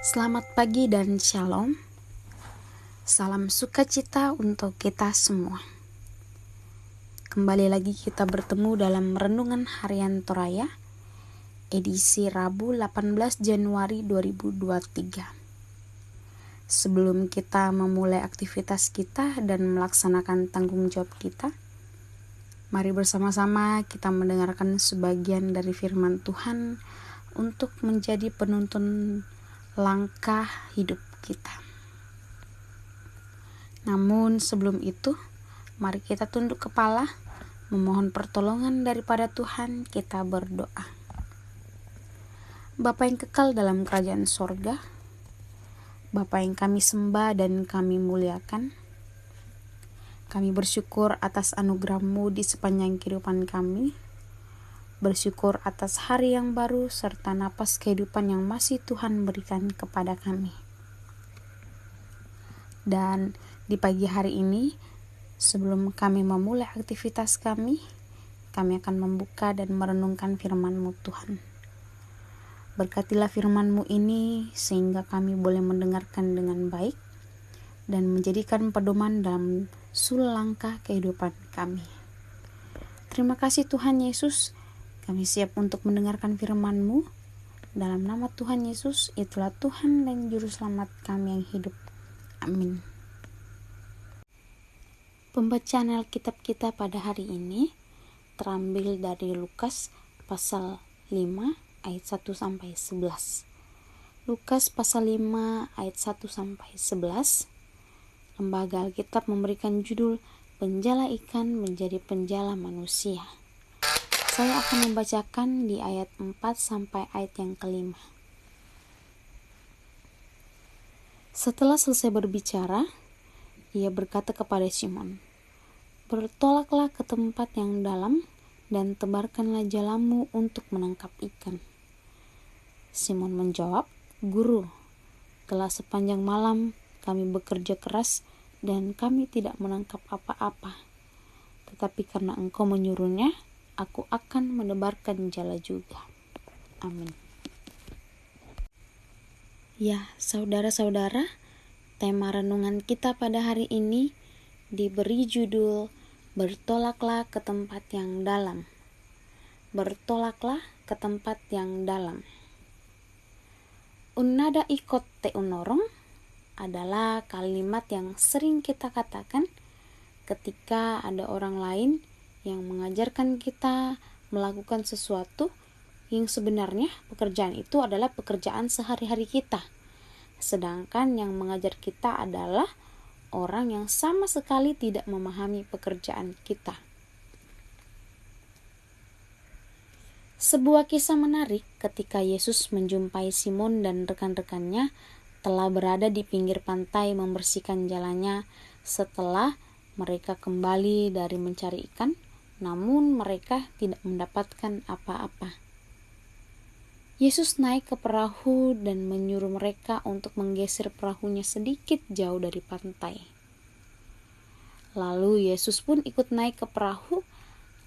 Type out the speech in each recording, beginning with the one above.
Selamat pagi dan shalom. Salam sukacita untuk kita semua. Kembali lagi kita bertemu dalam Renungan Harian Toraya, edisi Rabu 18 Januari 2023. Sebelum kita memulai aktivitas kita dan melaksanakan tanggung jawab kita, mari bersama-sama kita mendengarkan sebagian dari firman Tuhan untuk menjadi penuntun langkah hidup kita. Namun sebelum itu, mari kita tunduk kepala, memohon pertolongan daripada Tuhan. Kita berdoa. Bapa yang kekal dalam kerajaan sorga, Bapa yang kami sembah dan kami muliakan, kami bersyukur atas anugerah-Mu di sepanjang kehidupan kami, bersyukur atas hari yang baru serta napas kehidupan yang masih Tuhan berikan kepada kami. Dan di pagi hari ini, sebelum kami memulai aktivitas kami akan membuka dan merenungkan firman-Mu Tuhan. Berkatilah firman-Mu ini sehingga kami boleh mendengarkan dengan baik dan menjadikan pedoman dalam sul langkah kehidupan kami. Terima kasih Tuhan Yesus. Kami siap untuk mendengarkan firman-Mu. Dalam nama Tuhan Yesus, itulah Tuhan dan Juru Selamat kami yang hidup. Amin. Pembacaan Alkitab kita pada hari ini terambil dari Lukas pasal 5 ayat 1-11. Lukas pasal 5 ayat 1-11. Lembaga Alkitab memberikan judul Penjala Ikan Menjadi Penjala Manusia. Saya akan membacakan di ayat 4 sampai ayat yang kelima. Setelah selesai berbicara, ia berkata kepada Simon, "Bertolaklah ke tempat yang dalam dan tebarkanlah jalamu untuk menangkap ikan." Simon menjawab, "Guru, telah sepanjang malam kami bekerja keras dan kami tidak menangkap apa-apa. Tetapi karena Engkau menyuruhnya, aku akan menebarkan jala juga." Amin. Ya, saudara-saudara, tema renungan kita pada hari ini diberi judul Bertolaklah ke tempat yang dalam. Bertolaklah ke tempat yang dalam. Unnada ikot te unorong adalah kalimat yang sering kita katakan ketika ada orang lain yang mengajarkan kita melakukan sesuatu yang sebenarnya pekerjaan itu adalah pekerjaan sehari-hari kita. Sedangkan yang mengajar kita adalah orang yang sama sekali tidak memahami pekerjaan kita. Sebuah kisah menarik ketika Yesus menjumpai Simon dan rekan-rekannya telah berada di pinggir pantai membersihkan jalannya setelah mereka kembali dari mencari ikan, namun mereka tidak mendapatkan apa-apa. Yesus naik ke perahu dan menyuruh mereka untuk menggeser perahunya sedikit jauh dari pantai. Lalu Yesus pun ikut naik ke perahu,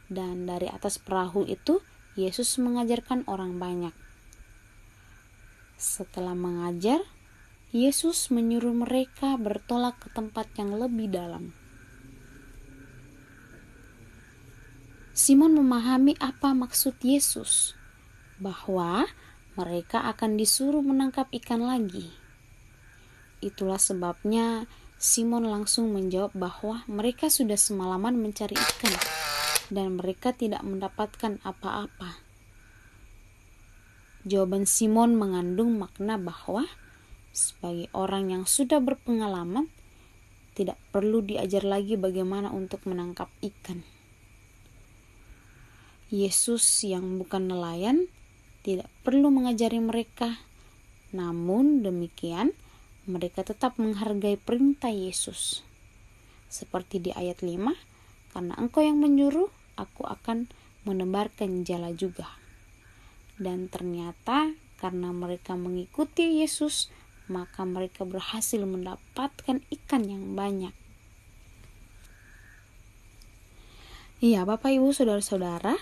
dan dari atas perahu itu Yesus mengajarkan orang banyak. Setelah mengajar, Yesus menyuruh mereka bertolak ke tempat yang lebih dalam. Simon memahami apa maksud Yesus, bahwa mereka akan disuruh menangkap ikan lagi. Itulah sebabnya Simon langsung menjawab bahwa mereka sudah semalaman mencari ikan dan mereka tidak mendapatkan apa-apa. Jawaban Simon mengandung makna bahwa sebagai orang yang sudah berpengalaman, tidak perlu diajar lagi bagaimana untuk menangkap ikan. Yesus yang bukan nelayan tidak perlu mengajari mereka, namun demikian mereka tetap menghargai perintah Yesus. Seperti di ayat 5, karena Engkau yang menyuruh, aku akan menebarkan jala juga. Dan ternyata karena mereka mengikuti Yesus, maka mereka berhasil mendapatkan ikan yang banyak. Iya, Bapak Ibu Saudara-saudara,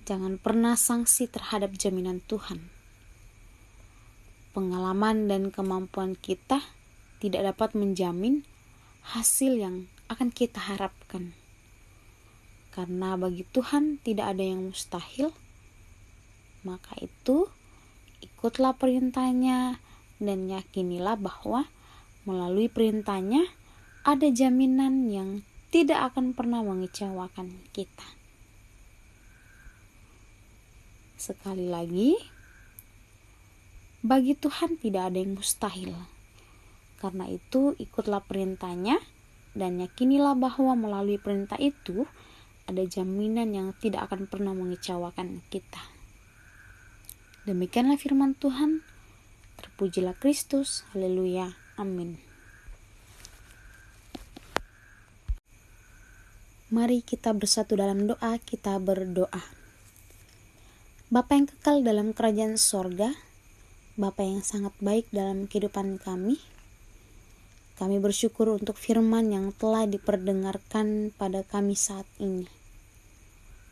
jangan pernah sangsi terhadap jaminan Tuhan. pengalaman dan kemampuan kita tidak dapat menjamin hasil yang akan kita harapkan. Karena bagi Tuhan tidak ada yang mustahil, maka itu ikutlah perintahnya dan yakinilah bahwa melalui perintahnya ada jaminan yang tidak akan pernah mengecewakan kita. Sekali lagi, bagi Tuhan tidak ada yang mustahil. Karena itu ikutlah perintahnya dan yakinilah bahwa melalui perintah itu ada jaminan yang tidak akan pernah mengecewakan kita. Demikianlah firman Tuhan. Terpujilah Kristus. Haleluya. Amin. Mari kita bersatu dalam doa. Kita berdoa. Bapa yang kekal dalam kerajaan sorga, Bapa yang sangat baik dalam kehidupan kami bersyukur untuk firman yang telah diperdengarkan pada kami saat ini,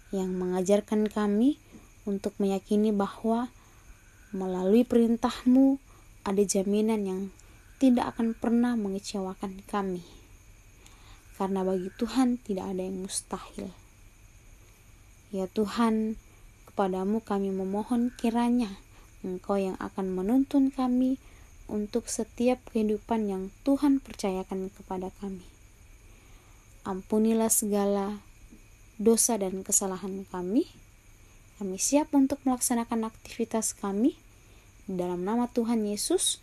yang mengajarkan kami untuk meyakini bahwa melalui perintah-Mu ada jaminan yang tidak akan pernah mengecewakan kami. Karena bagi Tuhan tidak ada yang mustahil. Ya Tuhan, kepadamu kami memohon kiranya Engkau yang akan menuntun kami untuk setiap kehidupan yang Tuhan percayakan kepada kami. Ampunilah segala dosa dan kesalahan kami. Kami siap untuk melaksanakan aktivitas kami. Dalam nama Tuhan Yesus,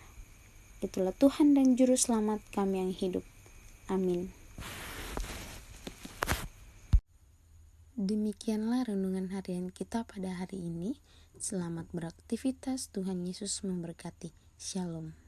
itulah Tuhan dan Juru Selamat kami yang hidup. Amin. Demikianlah renungan harian kita pada hari ini. Selamat beraktivitas, Tuhan Yesus memberkati. Shalom.